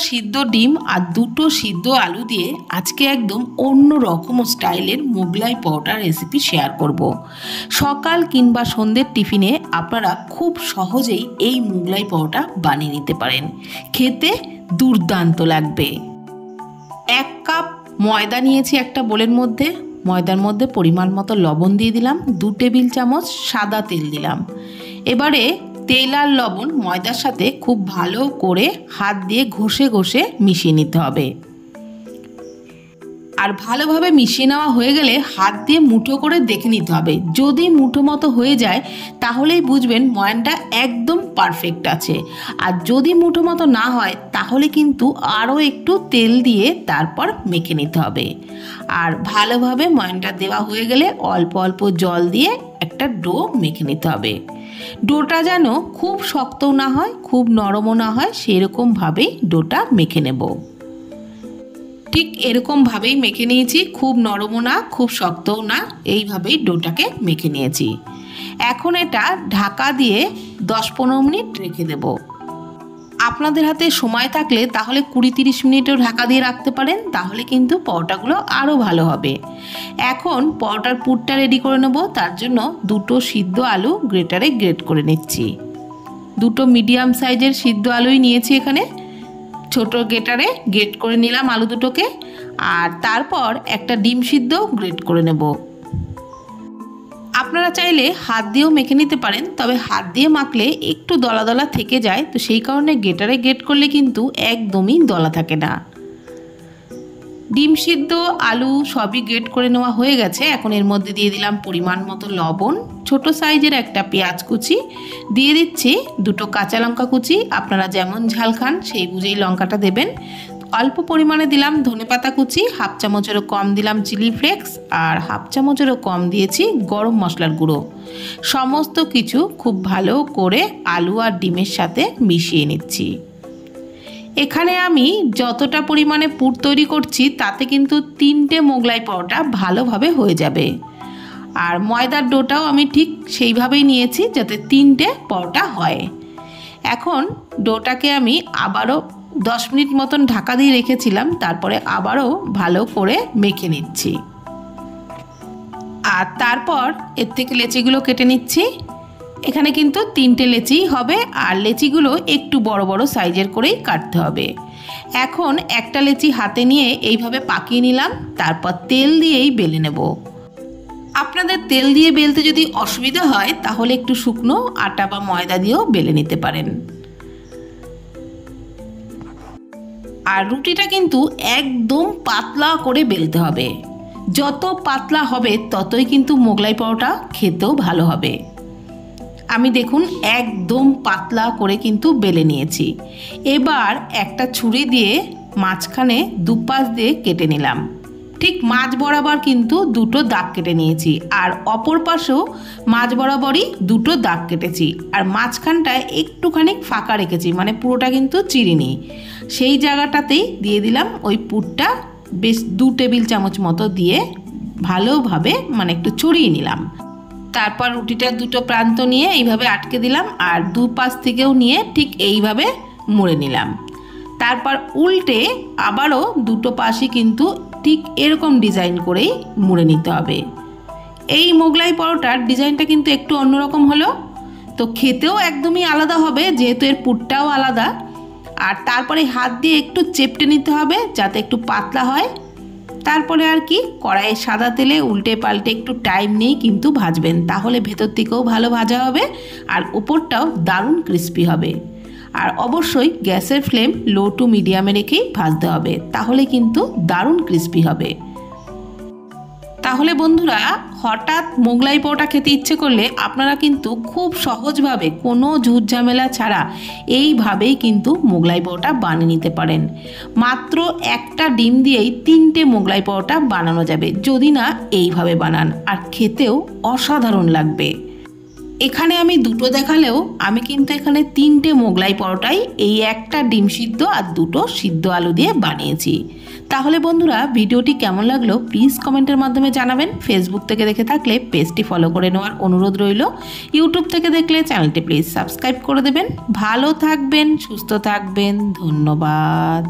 সিদ্ধ ডিম আর দুটো সিদ্ধ আলু দিয়ে আজকে একদম অন্য রকম স্টাইলের মোগলাই পরোটা রেসিপি শেয়ার করব। সকাল কিংবা সন্ধ্যের টিফিনে আপনারা খুব সহজেই এই মোগলাই পরোটা বানিয়ে নিতে পারেন। খেতে দুর্দান্ত লাগবে। 1 কাপ ময়দা নিয়েছি একটা বোলের মধ্যে। ময়দার মধ্যে পরিমাণ মতো লবণ দিয়ে দিলাম, 2 টেবিল চামচ সাদা তেল দিলাম। এবারে তেল আর লবণ ময়দার সাথে খুব ভালো করে হাত দিয়ে ঘষে ঘষে মিশিয়ে নিতে হবে। আর ভালোভাবে মিশিয়ে নেওয়া হয়ে গেলে হাত দিয়ে মুঠো করে দেখে নিতে হবে। যদি মুঠো মতো হয়ে যায় তাহলেই বুঝবেন ময়ানটা একদম পারফেক্ট আছে। আর যদি মুঠো মতো না হয় তাহলে কিন্তু আরও একটু তেল দিয়ে তারপর মেখে নিতে হবে। আর ভালোভাবে ময়ানটা দেওয়া হয়ে গেলে অল্প অল্প জল দিয়ে একটা ডো মেখে নিতে হবে। ডোটা যেন খুব শক্তও না হয় খুব নরমও না হয়, সেরকমভাবেই ডোটা মেখে নেব। ঠিক এরকমভাবেই মেখে নিয়েছি, খুব নরমও না খুব শক্তও না, এইভাবেই ডোটাকে মেখে নিয়েছি। এখন এটা ঢাকা দিয়ে 10-15 মিনিট রেখে দেব। আপনাদের হাতে সময় থাকলে তাহলে 20-30 মিনিটও ঢাকা দিয়ে রাখতে পারেন, তাহলে কিন্তু পরোটাগুলো আরও ভালো হবে। এখন পরোটার পুরটা রেডি করে নেব। তার জন্য 2টো সিদ্ধ আলু গ্রেটারে গ্রেট করে নিচ্ছি। 2টো মিডিয়াম সাইজের সিদ্ধ আলুই নিয়েছি এখানে। ছোট গ্রেটারে গ্রেট করে নিলাম আলু দুটোকে। আর তারপর একটা ডিম সিদ্ধ গ্রেট করে নেব। আপনারা চাইলে হাত দিয়েও মেখে নিতে পারেন, তবে হাত দিয়ে মাখলে একটু দলা দলা থেকে যায়, তো সেই কারণে গ্রেটারে গ্রেট করলে কিন্তু একদমই দলা থাকে না। ডিম সিদ্ধ আলু সবই গ্রেট করে নেওয়া হয়ে গেছে। এখন এর মধ্যে দিয়ে দিলাম পরিমাণ মতো লবণ, ছোট সাইজের একটা পেঁয়াজ কুচি, দিয়ে দিচ্ছি 2টো কাঁচা লঙ্কা কুচি। আপনারা যেমন ঝাল খান সেই বুঝেই লঙ্কাটা দেবেন। অল্প পরিমাণে দিলাম ধনেপাতা কুচি, 1/2 চামচেরও কম দিলাম চিলি ফ্লেক্স, আর 1/2 চামচেরও কম দিয়েছি গরম মশলার গুঁড়ো। সমস্ত কিছু খুব ভালো করে আলু আর ডিমের সাথে মিশিয়ে নিচ্ছি। এখানে আমি যতটা পরিমাণে পুর তৈরি করছি তাতে কিন্তু 3টে মোগলাই পরোটা ভালোভাবে হয়ে যাবে। আর ময়দার ডোটাও আমি ঠিক সেইভাবেই নিয়েছি যাতে 3টে পরোটা হয়। এখন ডোটাকে আমি আবারও 10 মিনিট মতন ঢাকা দিয়ে রেখেছিলাম, তারপরে আবারও ভালো করে মেখে নিচ্ছি। আর তারপর এর থেকে লেচিগুলো কেটে নিচ্ছি। এখানে কিন্তু 3টে লেচিই হবে, আর লেচিগুলো একটু বড় বড় সাইজের করেই কাটতে হবে। এখন একটা লেচি হাতে নিয়ে এইভাবে পাকিয়ে নিলাম, তারপর তেল দিয়েই বেলে নেব। আপনাদের তেল দিয়ে বেলতে যদি অসুবিধা হয় তাহলে একটু শুকনো আটা বা ময়দা দিয়েও বেলে নিতে পারেন। আর রুটিটা কিন্তু একদম পাতলা করে বেলতে হবে। যত পাতলা হবে ততই কিন্তু মোগলাই পরোটা খেতেও ভালো হবে। আমি দেখুন একদম পাতলা করে কিন্তু বেলে নিয়েছি। এবার একটা ছুরি দিয়ে মাঝখানে দুপাশ দিয়ে কেটে নিলাম। ঠিক মাঝ বরাবর কিন্তু 2টো দাগ কেটে নিয়েছি, আর অপর পাশেও মাঝ বরাবরই 2টো দাগ কেটেছি। আর মাঝখানটায় একটুখানি ফাঁকা রেখেছি, মানে পুরোটা কিন্তু চিরিনি। সেই জায়গাটাতেই দিয়ে দিলাম ওই পুরটা, বেশ 2 টেবিল চামচ মতো দিয়ে ভালোভাবে মানে একটু ছড়িয়ে নিলাম। তারপর রুটিটার 2টো প্রান্ত নিয়ে এইভাবে আটকে দিলাম, আর দুপাশ থেকেও নিয়ে ঠিক এইভাবে মুড়ে নিলাম। তারপর উল্টে আবারও 2টো পাশই কিন্তু ঠিক এরকম ডিজাইন করেই মুড়ে নিতে হবে। এই মোগলাই পরোটার ডিজাইনটা কিন্তু একটু অন্যরকম হলো, তো খেতেও একদমই আলাদা হবে যেহেতু এর পুরটাও আলাদা। আর তারপরে হাত দিয়ে একটু চেপটে নিতে হবে যাতে একটু পাতলা হয়। তারপরে আর কি, কড়াইয়ে সাদা তেলে উল্টে পাল্টে একটু টাইম নিয়েই কিন্তু ভাজবেন, তাহলে ভেতর থেকেও ভালো ভাজা হবে আর উপরটাও দারুণ ক্রিস্পি হবে। আর অবশ্যই গ্যাসের ফ্লেম লো টু মিডিয়ামে রেখেই ভাজতে হবে, তাহলে কিন্তু দারুণ ক্রিস্পি হবে। তাহলে বন্ধুরা, হঠাৎ মোগলাই পরোটা খেতে ইচ্ছে করলে আপনারা কিন্তু খুব সহজভাবে কোনো ঝুট ঝামেলা ছাড়া এইভাবেই কিন্তু মোগলাই পরোটা বানিয়ে নিতে পারেন। মাত্র একটা ডিম দিয়েই 3টে মোগলাই পরোটা বানানো যাবে যদি না এইভাবে বানান, আর খেতেও অসাধারণ লাগবে। এখানে আমি দুটো দেখালেও আমি কিন্তু এখানে 3টে মোগলাই পরোটাই এই একটা ডিম সিদ্ধ আর 2টো সিদ্ধ আলু দিয়ে বানিয়েছি। তাহলে বন্ধুরা ভিডিওটি কেমন লাগলো প্লিজ কমেন্টের মাধ্যমে জানাবেন। ফেসবুক থেকে দেখে থাকলে পেজটি ফলো করে নেওয়ার অনুরোধ রইল। ইউটিউব থেকে দেখলে চ্যানেলটি প্লিজ সাবস্ক্রাইব করে দেবেন। ভালো থাকবেন, সুস্থ থাকবেন, ধন্যবাদ।